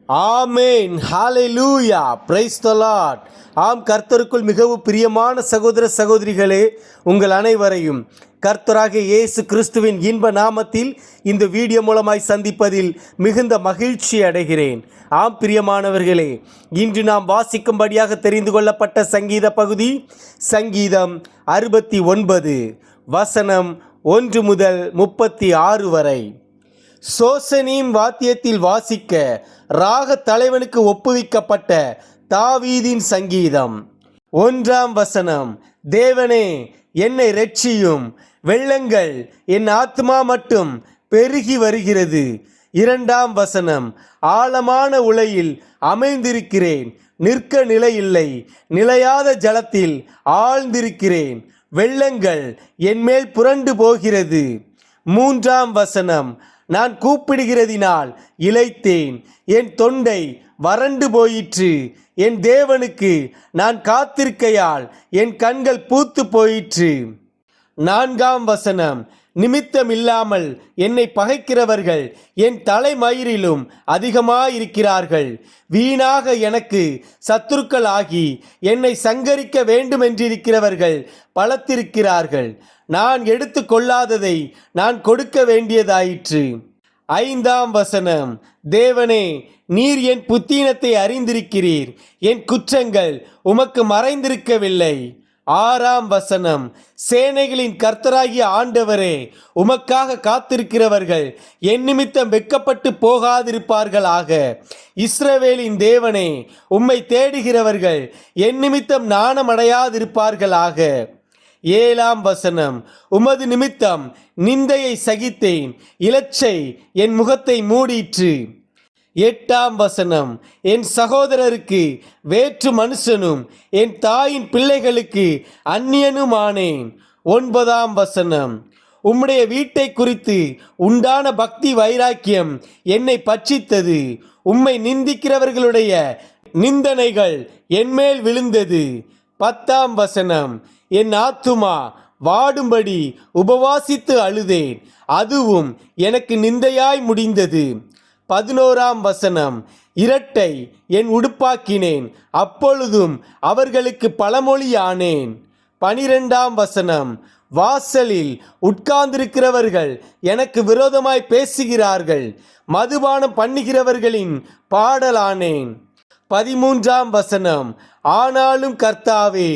Amen. Hallelujah. praise the lord. ஆம், கர்த்தருக்குள் மிகவும் பிரியமான சகோதர சகோதரிகளே, உங்கள் அனைவரையும் கர்த்தராகிய இயேசு கிறிஸ்துவின் இன்ப நாமத்தில் இந்த வீடியோ மூலமாய் சந்திப்பதில் மிகுந்த மகிழ்ச்சி அடைகிறேன். ஆம் பிரியமானவர்களே, இன்று நாம் வாசிக்கும்படியாக தெரிந்து கொள்ளப்பட்ட சங்கீத பகுதி சங்கீதம் 69 வசனம் 1 முதல் 36 வரை. சோசனீம் வாத்தியத்தில் வாசிக்க ராக தலைவனுக்கு ஒப்புவிக்கப்பட்ட தாவீதின் சங்கீதம். 1 வசனம். தேவனே, என்னை இரட்சியும், வெள்ளங்கள் என் ஆத்மா மட்டும் பெருகி வருகிறது. 2 வசனம். ஆழமான உளையில் அமைந்திருக்கிறேன், நிற்க நிலையில்லை, நிலையாத ஜலத்தில் ஆழ்ந்திருக்கிறேன், வெள்ளங்கள் என்மேல் புரண்டு போகிறது. 3 வசனம். நான் கூப்பிடுகிறதினால் இளைத்தேன், என் தொண்டை வறண்டு போயிற்று. என் தேவனுக்கு நான் காத்திருக்கையால் என் கண்கள் பூத்து போயிற்று. 4 வசனம். நிமித்தமில்லாமல் என்னை பகைக்கிறவர்கள் என் தலைமயிரிலும் அதிகமாயிருக்கிறார்கள். வீணாக எனக்கு சத்துருக்கள் ஆகி என்னை சங்கரிக்க வேண்டுமென்றிருக்கிறவர்கள் பலத்திருக்கிறார்கள். நான் எடுத்து கொள்ளாததை நான் கொடுக்க வேண்டியதாயிற்று. 5 வசனம். தேவனே, நீர் என் புத்தீனத்தை அறிந்திருக்கிறீர், என் குற்றங்கள் உமக்கு மறைந்திருக்கவில்லை. 6 வசனம். சேனைகளின் கர்த்தராகிய ஆண்டவரே, உமக்காக காத்திருக்கிறவர்கள் என் நிமித்தம் வெட்கப்பட்டு போகாதிருப்பார்களாக. இஸ்ரவேலின் தேவனே, உம்மை தேடுகிறவர்கள் என் நிமித்தம் நாணமடையாதிருப்பார்களாக. 7 வசனம். உமது நிமித்தம் நிந்தையை சகித்தேன், இலச்சை என் முகத்தை மூடிற்று. 8 வசனம். என் சகோதரருக்கு வேற்று மனுஷனும் என் தாயின் பிள்ளைகளுக்கு அந்நியனுமானேன். 9 வசனம். உம்முடைய வீட்டை குறித்து உண்டான பக்தி வைராக்கியம் என்னை பட்சித்தது. உம்மை நிந்திக்கிறவர்களுடைய நிந்தனைகள் என்மேல் விழுந்தது. 10 வசனம். என் ஆத்துமா வாடும்படி உபவாசித்து அழுதேன், அதுவும் எனக்கு நிந்தையாய் முடிந்தது. 11 வசனம். இரட்டை என் உடுப்பாக்கினேன், அப்பொழுதும் அவர்களுக்கு பழமொழியானேன். 12 வசனம். வாசலில் உட்கார்ந்திருக்கிறவர்கள் எனக்கு விரோதமாய் பேசுகிறார்கள், மதுபானம் பண்ணுகிறவர்களின் பாடலானேன். 13 வசனம். ஆனாலும் கர்த்தாவே,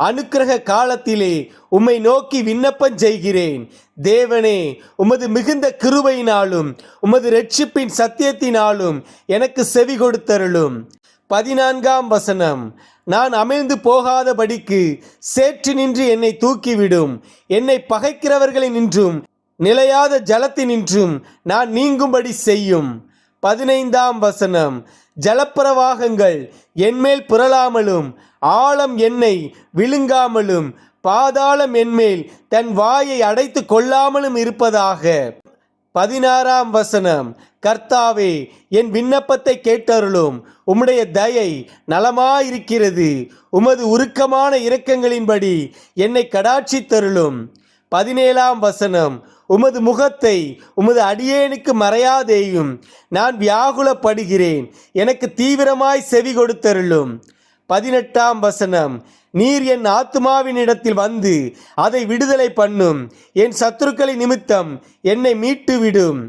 அனுக்கிரக காலத்திலே உம்மை நோக்கி விண்ணப்பம் செய்கிறேன். தேவனே, உமது மிகுந்த கிருபையினாலும் உமது இரட்சிப்பின் சத்தியத்தினாலும் எனக்கு செவி கொடுத்தருளும். 14 வசனம். நான் அமிழ்ந்து போகாதபடிக்கு சேற்று நின்று என்னை தூக்கிவிடும், என்னை பகைக்கிறவர்களினின்றும் நிலையாத ஜலத்தினின்றும் நான் நீங்கும்படி செய்யும். 15 வசனம். ஜலப்பிரவாகங்கள் என்மேல் புரளாமலும் ஆழம் என்னை விழுங்காமலும் பாதாளம் என்மேல் தன் வாயை அடைத்து கொள்ளாமலும் இருப்பதாக. 16 வசனம். கர்த்தாவே, என் விண்ணப்பத்தை கேட்டருளும், உம்முடைய தயை நலமாயிருக்கிறது, உமது உருக்கமான இரக்கங்களின்படி என்னை கடாட்சித்தருளும். 17 வசனம். உமது முகத்தை உமது அடியேனுக்கு மறையாதேயும், நான் வியாகுலப்படுகிறேன், எனக்கு தீவிரமாய் செவி கொடுத்தருளும். 18 வசனம். நீர் என் ஆத்துமாவினிடத்தில் வந்து அதை விடுதலை பண்ணும், என் சத்துருக்களின் நிமித்தம் என்னை மீட்டுவிடும்.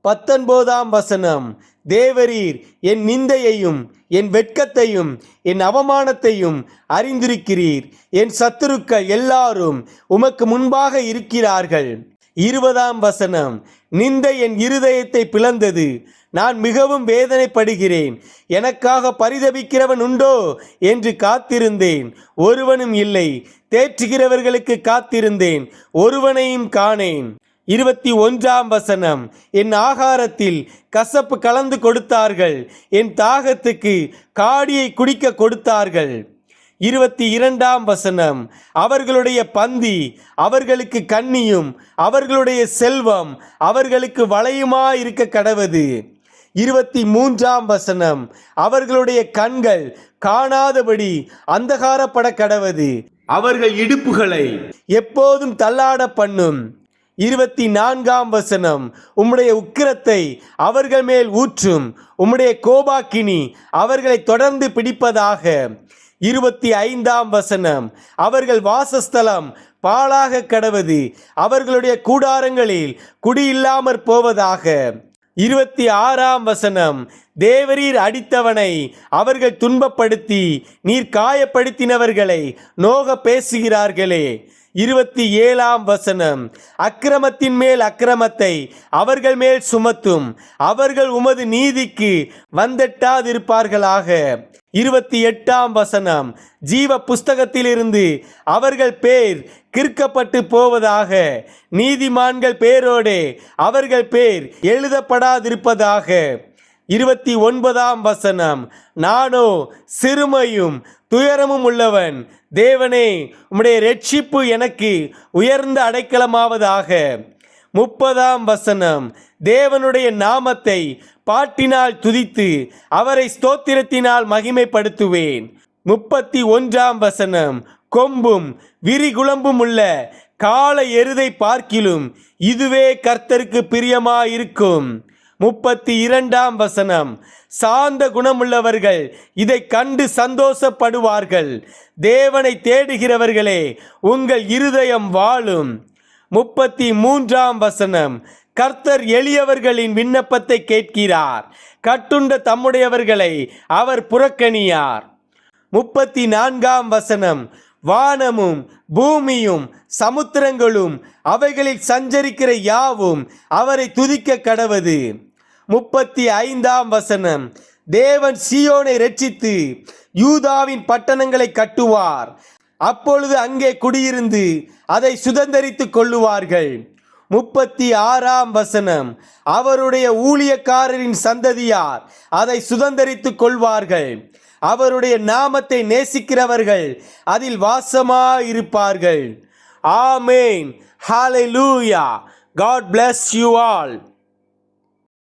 19 வசனம். தேவரீர் என் நிந்தையையும் என் வெட்கத்தையும் என் அவமானத்தையும் அறிந்திருக்கிறீர், என் சத்துருக்கள் எல்லாரும் உமக்கு முன்பாக இருக்கிறார்கள். 20 வசனம். நிந்தை என் இருதயத்தை பிளந்தது, நான் மிகவும் வேதனைப்படுகிறேன், எனக்காக பரிதபிக்கிறவன் உண்டோ என்று காத்திருந்தேன், ஒருவனும் இல்லை, தேற்றுகிறவர்களுக்கு காத்திருந்தேன், ஒருவனையும் காணேன். 21 வசனம். என் ஆகாரத்தில் கசப்பு கலந்து கொடுத்தார்கள், என் தாகத்துக்கு காடியை குடிக்க கொடுத்தார்கள். 22 வசனம். அவர்களுடைய பந்தி அவர்களுக்கு கண்ணியும் அவர்களுடைய செல்வம் அவர்களுக்கு வளையுமாயிருக்க கடவது. 23 வசனம். அவர்களுடைய கண்கள் காணாதபடி அந்தகாரப்பட கடவது, அவர்கள் இடுப்புகளை எப்போதும் தள்ளாட பண்ணும். 24ஆம் வசனம், உம்முடைய உக்கிரத்தை அவர்கள் மேல் ஊற்றும், உம்முடைய கோபாக்கினி அவர்களை தொடர்ந்து பிடிப்பதாக. 25ஆம் வசனம், அவர்கள் வாசஸ்தலம் பாழாக கடவது, அவர்களுடைய கூடாரங்களில் குடியில்லாமற் போவதாக. 26ஆம் வசனம், தேவரீர் அடித்தவனை அவர்கள் துன்பப்படுத்தி நீர் காயப்படுத்தினவர்களை நோக பேசுகிறார்களே. 27ஆம் வசனம், அக்கிரமத்தின் மேல் அக்கிரமத்தை அவர்கள் மேல் சுமத்தும், அவர்கள் உமது நீதிக்கு வந்தெட்டாதிருப்பார்களாக. 28ஆம் வசனம், ஜீவ புஸ்தகத்திலிருந்து அவர்கள் பேர் கிறுக்கப்பட்டு போவதாக, நீதிமான்கள் பேரோடே அவர்கள் பேர் எழுதப்படாதிருப்பதாக. 29ஆம் வசனம், நானோ சிறுமையும் துயரமும் உள்ளவன், தேவனே உம்முடைய இரட்சிப்பு எனக்கு உயர்ந்த அடைக்கலமாவதாக. 30ஆம் வசனம், தேவனுடைய நாமத்தை பாட்டினால் துதித்து அவரை ஸ்தோத்திரத்தினால் மகிமைப்படுத்துவேன். 31ஆம் வசனம், கொம்பும் விரிகுளம்பும் உள்ள காளை எருதை பார்க்கிலும் இதுவே கர்த்தருக்கு பிரியமாயிருக்கும். 32ஆம் வசனம், சாந்த குணமுள்ளவர்கள் இதை கண்டு சந்தோஷப்படுவார்கள், தேவனை தேடுகிறவர்களே உங்கள் இருதயம் வாழும். 33ஆம் வசனம், கர்த்தர் எளியவர்களின் விண்ணப்பத்தை கேட்கிறார், கட்டுண்ட தம்முடையவர்களை அவர் புறக்கணியார். 34ஆம் வசனம், வானமும் பூமியும் சமுத்திரங்களும் அவைகளில் சஞ்சரிக்கிற யாவும் அவரை துதிக்க கடவது. 35ஆம் வசனம், தேவன் சீயோனை இரட்சித்து யூதாவின் பட்டணங்களை கட்டுவார், அப்பொழுது அங்கே குடியிருந்து அதை சுதந்தரித்துக் கொள்ளுவார்கள். 36ஆம் வசனம், அவருடைய ஊழியக்காரரின் சந்ததியார் அதை சுதந்தரித்துக் கொள்வார்கள், அவருடைய நாமத்தை நேசிக்கிறவர்கள் அதில் வாசமாயிருப்பார்கள். ஆமேன். ஹalleluya. God bless you all.